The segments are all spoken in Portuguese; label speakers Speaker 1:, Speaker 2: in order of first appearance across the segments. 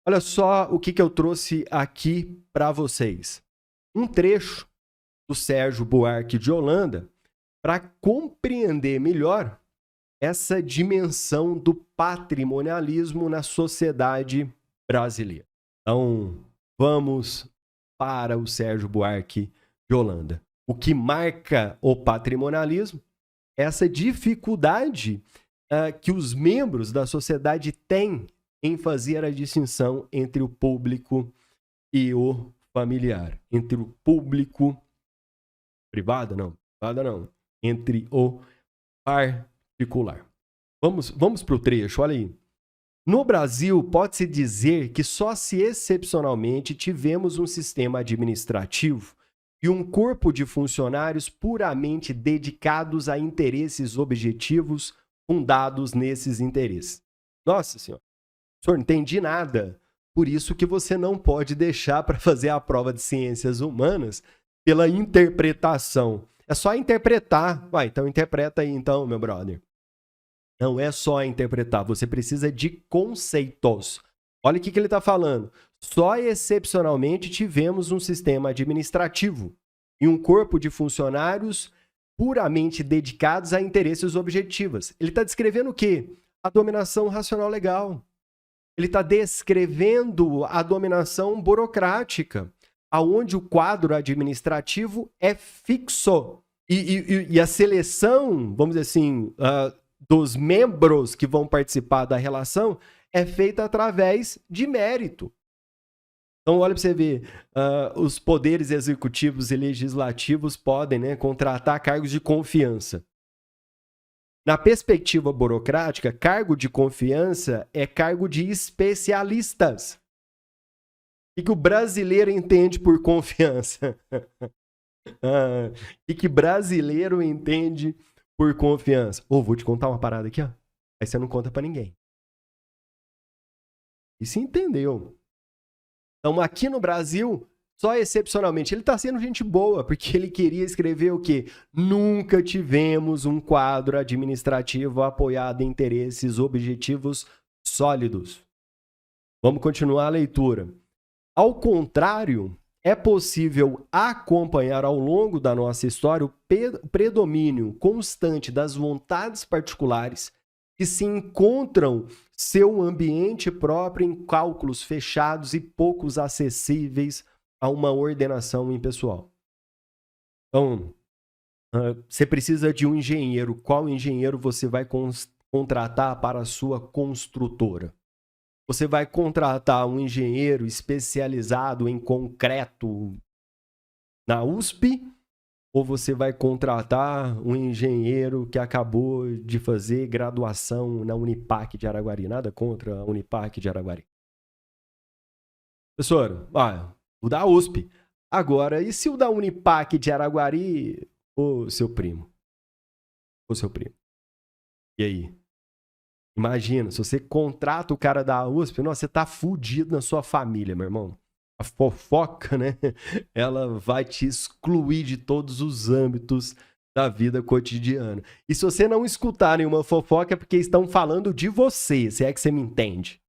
Speaker 1: Olha só o que eu trouxe aqui para vocês. Um trecho do Sérgio Buarque de Holanda para compreender melhor essa dimensão do patrimonialismo na sociedade brasileira. Então, vamos para o Sérgio Buarque de Holanda. O que marca o patrimonialismo é essa dificuldade que os membros da sociedade têm em fazer a distinção entre o público e o familiar. Entre o público privado não, entre o particular. Vamos para o trecho, olha aí. No Brasil, pode-se dizer que só se excepcionalmente tivemos um sistema administrativo e um corpo de funcionários puramente dedicados a interesses objetivos fundados nesses interesses. Nossa Senhora, senhor, não entendi nada. Por isso que você não pode deixar para fazer a prova de ciências humanas pela interpretação. É só interpretar. Vai, então interpreta aí então, meu brother. Não é só interpretar, você precisa de conceitos. Olha o que ele está falando. Só excepcionalmente tivemos um sistema administrativo e um corpo de funcionários puramente dedicados a interesses objetivos. Ele está descrevendo o quê? A dominação racional legal. Ele está descrevendo a dominação burocrática, aonde o quadro administrativo é fixo. E a seleção, vamos dizer assim, dos membros que vão participar da relação é feita através de mérito. Então, olha para você ver, os poderes executivos e legislativos podem contratar cargos de confiança. Na perspectiva burocrática, cargo de confiança é cargo de especialistas. O que o brasileiro entende por confiança? O que brasileiro entende por confiança? Vou te contar uma parada aqui, ó. Aí você não conta pra ninguém. E se entendeu? Então, aqui no Brasil, só excepcionalmente, ele tá sendo gente boa, porque ele queria escrever o quê? Nunca tivemos um quadro administrativo apoiado em interesses objetivos sólidos. Vamos continuar a leitura. Ao contrário, é possível acompanhar ao longo da nossa história o predomínio constante das vontades particulares que se encontram seu ambiente próprio em cálculos fechados e poucos acessíveis a uma ordenação impessoal. Então, você precisa de um engenheiro. Qual engenheiro você vai contratar para a sua construtora? Você vai contratar um engenheiro especializado em concreto na USP ou você vai contratar um engenheiro que acabou de fazer graduação na Unipac de Araguari? Nada contra a Unipac de Araguari. Professor, o da USP. Agora, e se o da Unipac de Araguari for seu primo? Ou seu primo? E aí? Imagina, se você contrata o cara da USP, nossa, você tá fudido na sua família, meu irmão. A fofoca, né? Ela vai te excluir de todos os âmbitos da vida cotidiana. E se você não escutar nenhuma fofoca, é porque estão falando de você, se é que você me entende.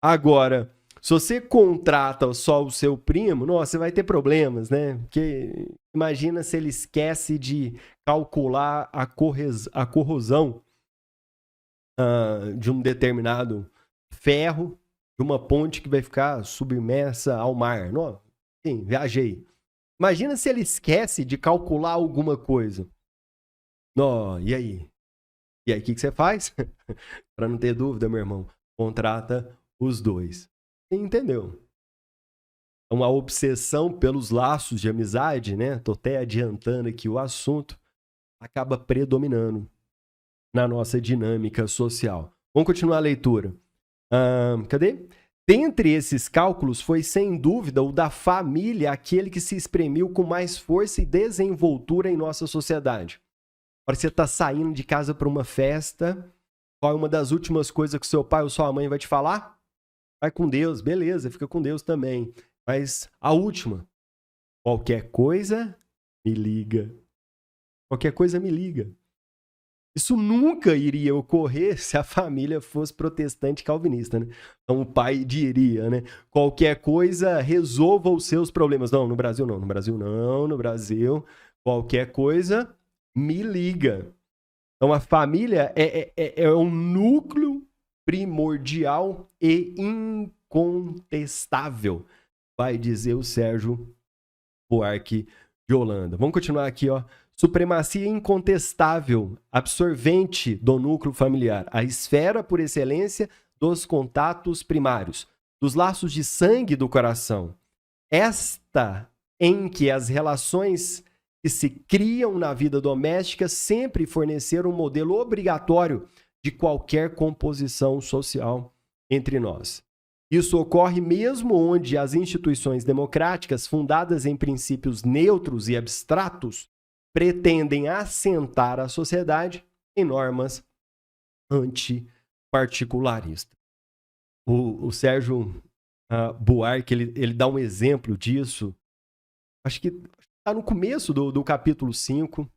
Speaker 1: Agora, se você contrata só o seu primo, nossa, você vai ter problemas, né? Porque imagina se ele esquece de calcular a corrosão de um determinado ferro, de uma ponte que vai ficar submersa ao mar. Não, sim, viajei. Imagina se ele esquece de calcular alguma coisa. Não, e aí? E aí, o que você faz? Para não ter dúvida, meu irmão, contrata os dois. Você entendeu? Uma obsessão pelos laços de amizade, né? Tô até adiantando aqui o assunto, acaba predominando na nossa dinâmica social. Vamos continuar a leitura. Cadê? Dentre esses cálculos, foi sem dúvida o da família aquele que se espremiu com mais força e desenvoltura em nossa sociedade. Para você estar saindo de casa para uma festa, qual é uma das últimas coisas que seu pai ou sua mãe vai te falar? Vai com Deus, beleza, fica com Deus também. Mas a última, qualquer coisa, me liga. Qualquer coisa, me liga. Isso nunca iria ocorrer se a família fosse protestante calvinista, né? Então o pai diria, né? Qualquer coisa, resolva os seus problemas. Não, no Brasil não, no Brasil não, no Brasil, qualquer coisa, me liga. Então a família é um núcleo primordial e incontestável, vai dizer o Sérgio Buarque de Holanda. Vamos continuar aqui, ó. Supremacia incontestável, absorvente do núcleo familiar, a esfera por excelência dos contatos primários, dos laços de sangue do coração. Esta em que as relações que se criam na vida doméstica sempre forneceram um modelo obrigatório de qualquer composição social entre nós. Isso ocorre mesmo onde as instituições democráticas, fundadas em princípios neutros e abstratos, pretendem assentar a sociedade em normas antiparticularistas. O Sérgio Buarque, ele dá um exemplo disso, acho que está no começo do capítulo 5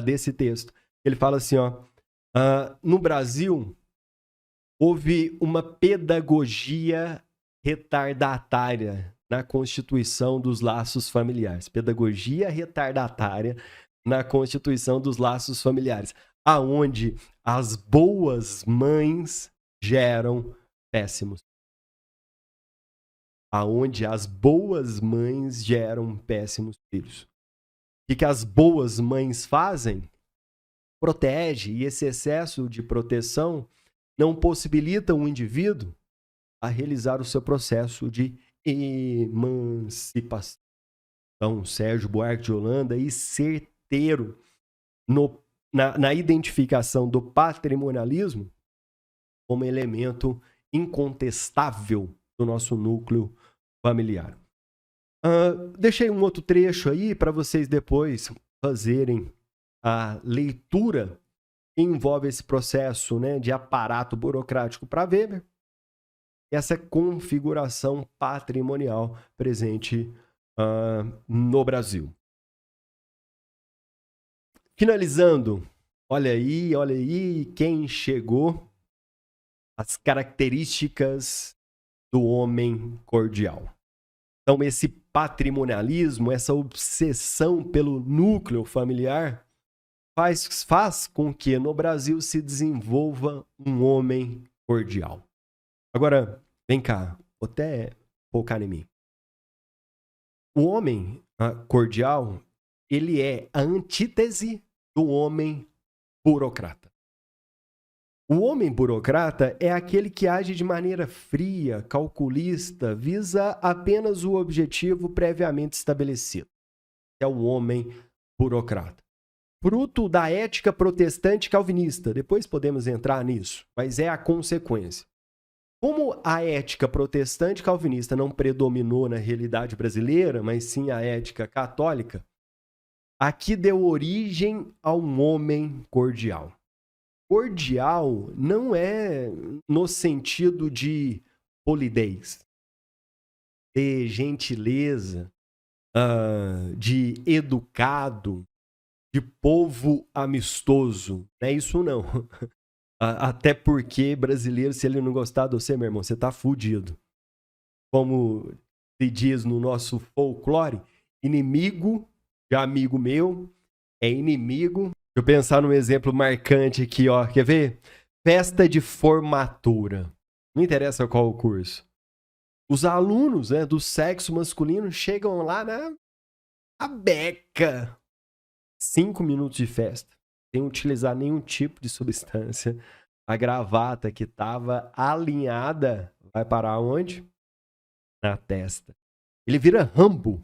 Speaker 1: desse texto. Ele fala assim, ó, no Brasil, houve uma pedagogia retardatária na constituição dos laços familiares. Pedagogia retardatária na constituição dos laços familiares, aonde as boas mães geram péssimos. Aonde as boas mães geram péssimos filhos. O que as boas mães fazem? Protege, e esse excesso de proteção não possibilita o indivíduo a realizar o seu processo de emancipação. Então, Sérgio Buarque de Holanda, e certeiro na identificação do patrimonialismo como elemento incontestável do nosso núcleo familiar. Deixei um outro trecho aí para vocês depois fazerem a leitura que envolve esse processo, né, de aparato burocrático para Weber, essa configuração patrimonial presente no Brasil. Finalizando, olha aí quem chegou, as características do homem cordial. Então, esse patrimonialismo, essa obsessão pelo núcleo familiar, faz com que no Brasil se desenvolva um homem cordial. Agora, vem cá, vou até focar em mim. O homem cordial, ele é a antítese do homem burocrata. O homem burocrata é aquele que age de maneira fria, calculista, visa apenas o objetivo previamente estabelecido. É o homem burocrata. Fruto da ética protestante calvinista. Depois podemos entrar nisso, mas é a consequência. Como a ética protestante calvinista não predominou na realidade brasileira, mas sim a ética católica, aqui deu origem a um homem cordial. Cordial não é no sentido de polidez, de gentileza, de educado, de povo amistoso. Não é isso não. Até porque brasileiro, se ele não gostar de você, meu irmão, você tá fudido. Como se diz no nosso folclore, inimigo de amigo meu é inimigo. Deixa eu pensar num exemplo marcante aqui, ó. Quer ver? Festa de formatura. Não interessa qual o curso. Os alunos, né, do sexo masculino chegam lá na beca. 5 minutos de festa. Sem utilizar nenhum tipo de substância. A gravata que estava alinhada vai parar onde? Na testa. Ele vira Rambo.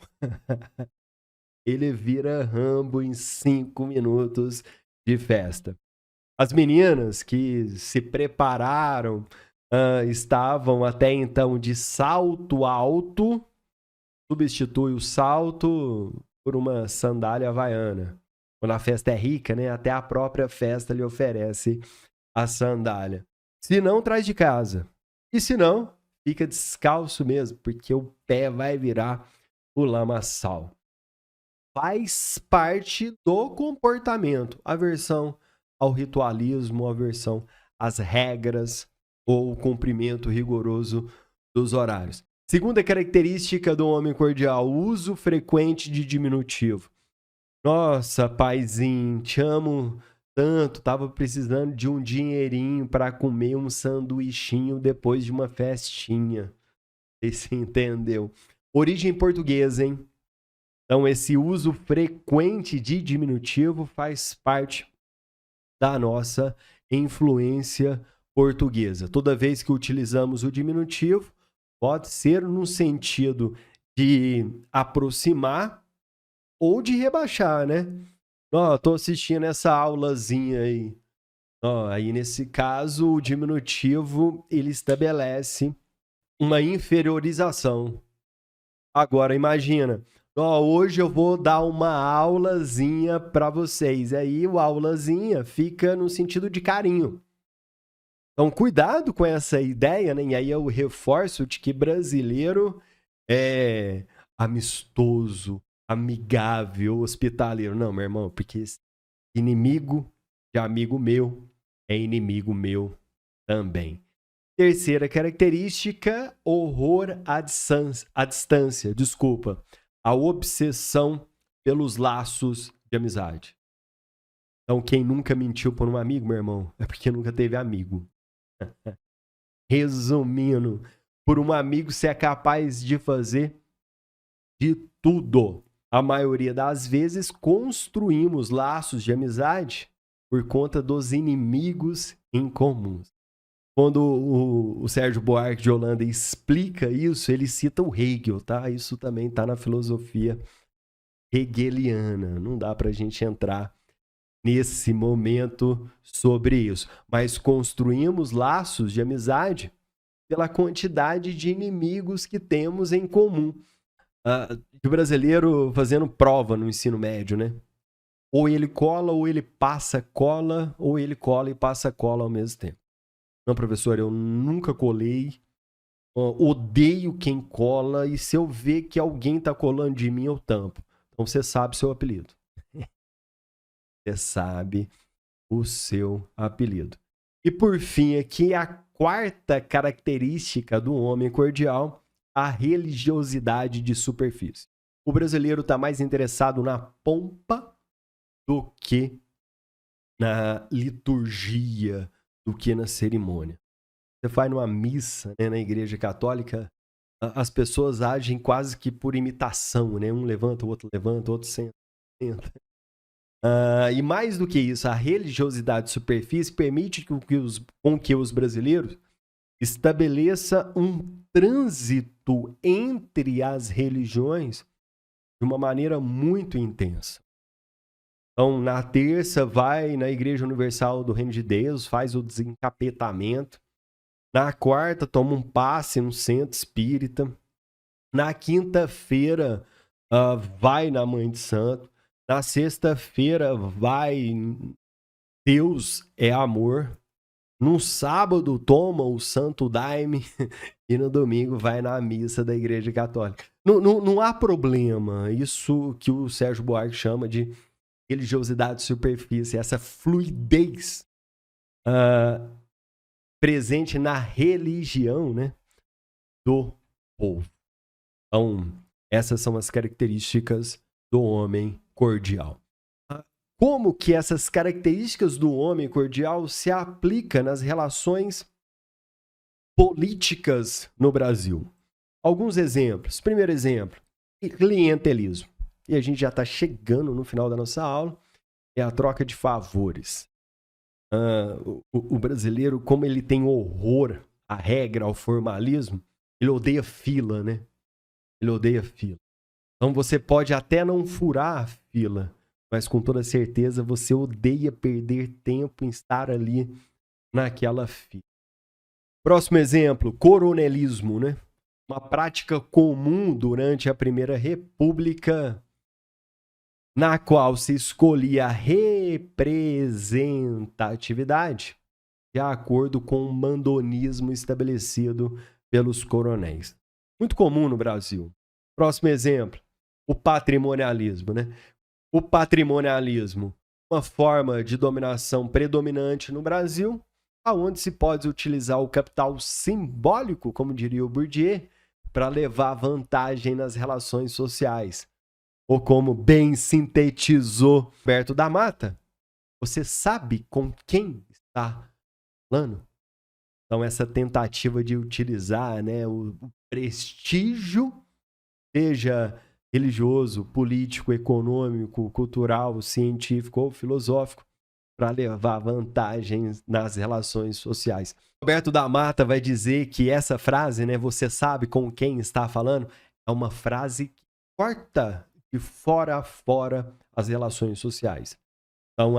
Speaker 1: Ele vira Rambo em 5 minutos de festa. As meninas que se prepararam estavam até então de salto alto, substitui o salto por uma sandália havaiana. Quando a festa é rica, né, até a própria festa lhe oferece a sandália. Se não, traz de casa. E se não, fica descalço mesmo, porque o pé vai virar o lamaçal. Faz parte do comportamento, aversão ao ritualismo, aversão às regras ou o cumprimento rigoroso dos horários. Segunda característica do homem cordial, uso frequente de diminutivo. Nossa, paizinho, te amo tanto, tava precisando de um dinheirinho para comer um sanduichinho depois de uma festinha. Você entendeu? Origem portuguesa, hein? Então, esse uso frequente de diminutivo faz parte da nossa influência portuguesa. Toda vez que utilizamos o diminutivo, pode ser no sentido de aproximar ou de rebaixar, né? Ó, tô assistindo essa aulazinha aí. Ó, aí, nesse caso, o diminutivo, ele estabelece uma inferiorização. Agora, imagina, ó, hoje eu vou dar uma aulazinha para vocês. Aí, o aulazinha fica no sentido de carinho. Então, cuidado com essa ideia, né? E aí eu reforço de que brasileiro é amistoso, amigável, hospitaleiro. Não, meu irmão, porque inimigo de amigo meu é inimigo meu também. Terceira característica, horror à distância, desculpa, a obsessão pelos laços de amizade. Então, quem nunca mentiu por um amigo, meu irmão, é porque nunca teve amigo. Resumindo, por um amigo você é capaz de fazer de tudo. A maioria das vezes construímos laços de amizade por conta dos inimigos em comuns. Quando o Sérgio Buarque de Holanda explica isso, ele cita o Hegel, tá? Isso também está na filosofia hegeliana. Não dá para a gente entrar nesse momento sobre isso. Mas construímos laços de amizade pela quantidade de inimigos que temos em comum. O brasileiro fazendo prova no ensino médio, né? Ou ele cola, ou ele passa cola, ou ele cola e passa cola ao mesmo tempo. Não, professor, eu nunca colei, odeio quem cola, e se eu ver que alguém tá colando de mim, eu tampo. Então você sabe seu apelido. Você sabe o seu apelido. E por fim, aqui a quarta característica do homem cordial, a religiosidade de superfície. O brasileiro está mais interessado na pompa do que na liturgia, do que na cerimônia. Você vai numa missa, né, na igreja católica, as pessoas agem quase que por imitação, né? Um levanta, o outro senta. E mais do que isso, a religiosidade de superfície permite com que os brasileiros estabeleça um trânsito entre as religiões de uma maneira muito intensa. Então, na terça, vai na Igreja Universal do Reino de Deus, faz o desencapetamento. Na quarta, toma um passe no centro espírita. Na quinta-feira, vai na Mãe de Santo. Na sexta-feira, vai Deus é Amor. No sábado, toma o Santo Daime. E no domingo, vai na missa da Igreja Católica. Não há problema. Isso que o Sérgio Buarque chama de religiosidade de superfície, essa fluidez presente na religião, né, do povo. Então, essas são as características do homem cordial. Como que essas características do homem cordial se aplicam nas relações políticas no Brasil? Alguns exemplos. Primeiro exemplo, clientelismo. E a gente já está chegando no final da nossa aula, é a troca de favores. O brasileiro, como ele tem horror à regra, ao formalismo, ele odeia fila, né? Ele odeia fila. Então você pode até não furar a fila, mas com toda certeza você odeia perder tempo em estar ali naquela fila. Próximo exemplo, coronelismo, né? Uma prática comum durante a Primeira República, na qual se escolhia a representatividade de acordo com o mandonismo estabelecido pelos coronéis. Muito comum no Brasil. Próximo exemplo, o patrimonialismo, né? O patrimonialismo, uma forma de dominação predominante no Brasil, aonde se pode utilizar o capital simbólico, como diria o Bourdieu, para levar vantagem nas relações sociais. Ou como bem sintetizou Roberto da Mata, você sabe com quem está falando? Então, essa tentativa de utilizar, né, o prestígio, seja religioso, político, econômico, cultural, científico ou filosófico, para levar vantagens nas relações sociais. Roberto da Mata vai dizer que essa frase, né, você sabe com quem está falando, é uma frase que corta de fora a fora as relações sociais. Então,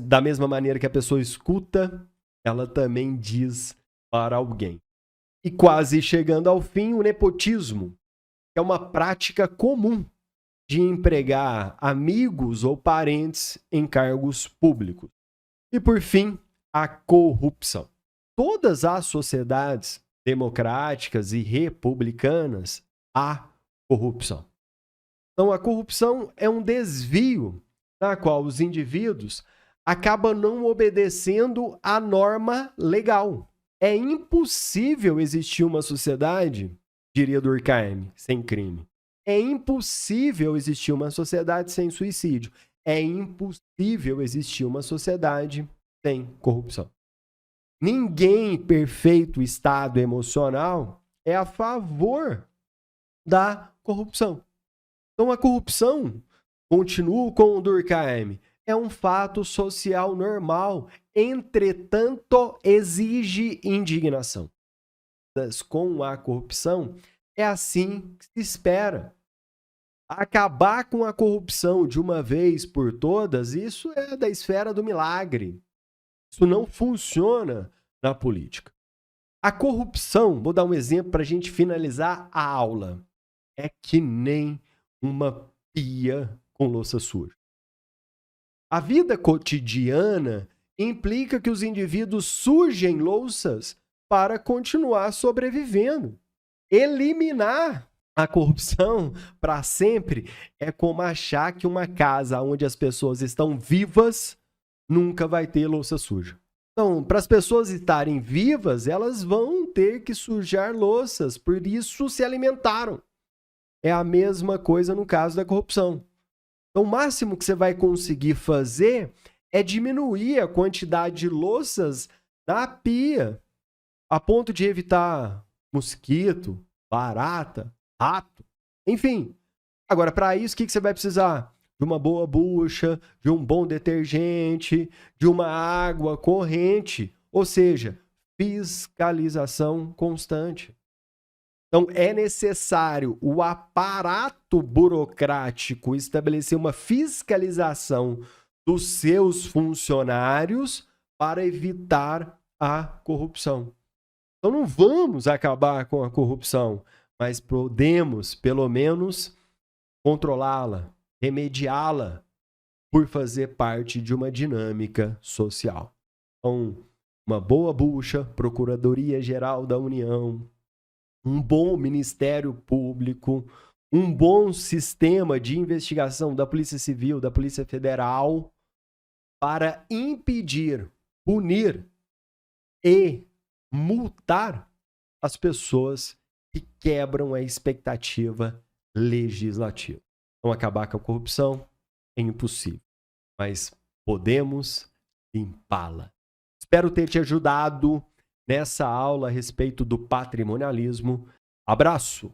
Speaker 1: da mesma maneira que a pessoa escuta, ela também diz para alguém. E quase chegando ao fim, o nepotismo é uma prática comum de empregar amigos ou parentes em cargos públicos. E, por fim, a corrupção. Todas as sociedades democráticas e republicanas há corrupção. Então, a corrupção é um desvio na qual os indivíduos acabam não obedecendo à norma legal. É impossível existir uma sociedade, diria Durkheim, sem crime. É impossível existir uma sociedade sem suicídio. É impossível existir uma sociedade sem corrupção. Ninguém em perfeito estado emocional é a favor da corrupção. Então, a corrupção, continuo com o Durkheim, é um fato social normal, entretanto, exige indignação. Com a corrupção, é assim que se espera. Acabar com a corrupção de uma vez por todas, isso é da esfera do milagre. Isso não funciona na política. A corrupção, vou dar um exemplo para a gente finalizar a aula, é que nem uma pia com louça suja. A vida cotidiana implica que os indivíduos sujem louças para continuar sobrevivendo. Eliminar a corrupção para sempre é como achar que uma casa onde as pessoas estão vivas nunca vai ter louça suja. Então, para as pessoas estarem vivas, elas vão ter que sujar louças, por isso se alimentaram. É a mesma coisa no caso da corrupção. Então, o máximo que você vai conseguir fazer é diminuir a quantidade de louças na pia, a ponto de evitar mosquito, barata, rato, enfim. Agora, para isso, o que você vai precisar? De uma boa bucha, de um bom detergente, de uma água corrente, ou seja, fiscalização constante. Então, é necessário o aparato burocrático estabelecer uma fiscalização dos seus funcionários para evitar a corrupção. Então, não vamos acabar com a corrupção, mas podemos, pelo menos, controlá-la, remediá-la, por fazer parte de uma dinâmica social. Então, uma boa bucha, Procuradoria-Geral da União, um bom Ministério Público, um bom sistema de investigação da Polícia Civil, da Polícia Federal, para impedir, punir e multar as pessoas que quebram a expectativa legislativa. Então, acabar com a corrupção é impossível, mas podemos limpá-la. Espero ter te ajudado nessa aula a respeito do patrimonialismo. Abraço!